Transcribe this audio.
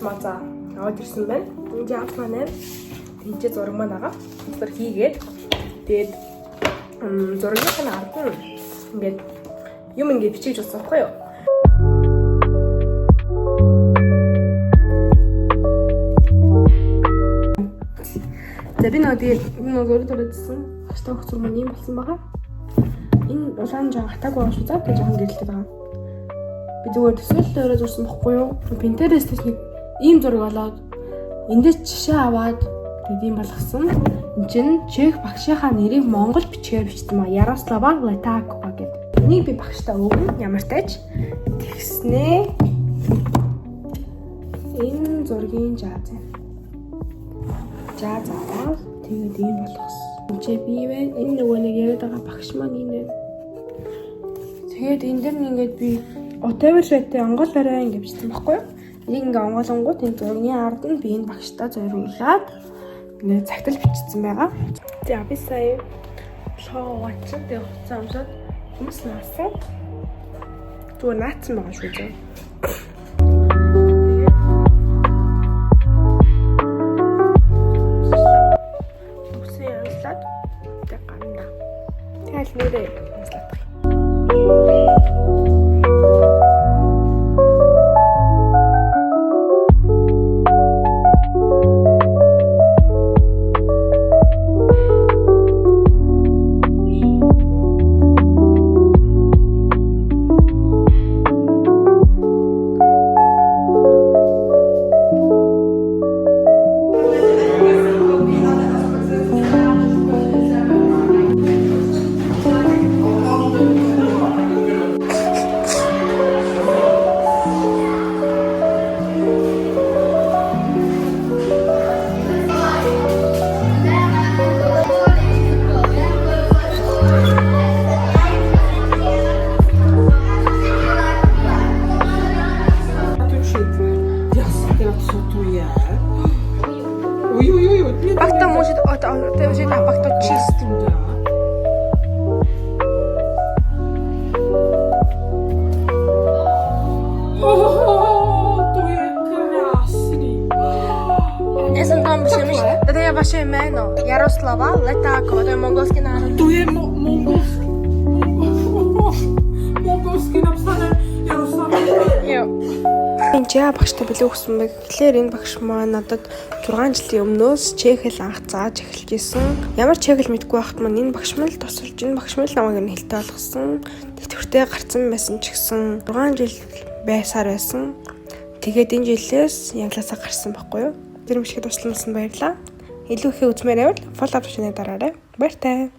маза аваад ирсэн байна. Энд яах маань тэнцээ зураг маань байгаа. Тэр хийгээд тэгээд зургийн ард нь ингээд юм ингээд бичиж утсан байхгүй юу? За би тэгээд энэ зурагдсан. Хаштай хөцөр маань юм болсон байгаа. Энэ улаан жаа хатаагүй байгаа шүү. За гэж жоохон гэрэлтэй байгаа. Би зүгээр төсөөлтөөрөө зурсан бохгүй юу? Pinterest-ээс нэг ийм зураг олоод эндээс жишээ аваад тэгээд ийм болгосон. Энд чинь чех багшийнхаа нэрийг монгол бичгээр бичсэн маа. Ярослава Летакова гэдэг. Энийг би багштай өгнө ямар тач тэгснээ энэ зургийн жааз. Жаазаа тэгээд ийм болгосон. Чи би вэ? Энэ нөгөө нэг яриад байгаа багш маань энэ. Тэгээд энэ дэр ингээд би whatever шатэ онгол барай ингэ бичсэн байхгүй юу? Энийг ингээ онгоолонгууд энэ зургийн ард нь би энэ багштай зориулаад ингээ цагтл бичсэн байгаа. За би сая лоо ватсан дээр хуцаа амсаад хүмүүс наасан. Зүгээр наацсан байгаа шүү дээ. Үгүй яагаад тэг гамна. Тэгэл нэрээ амслаад. Багтаа может это уже на багтаа чистым. Эсен там бишмиш. Да я ваше имя, Ярослава Летакова, это монгольский народ. Туе монгольский. Монгольский написано Ярослава. Энд яа багштай билүү гэсэн бэ? Тэгэхээр энэ багш маань надад 6 жилийн өмнөөс чехэл анх зааж эхэлж исэн. Ямар чехэл мэдгүй байхад маань энэ багш мэл тусалж энэ багш мэл намайг нь хэлтэй болгосон. Тэтгэвртэй гарцсан байсан ч гэсэн 6 жил байсаар байсан. Тэгээд энэ жилээс явлаасаа гарсан байхгүй юу? Тэр мишгэд уучлалсан баярлаа. Илүү их үзмээр байвал фоллоу авч дараарай. Баяртай.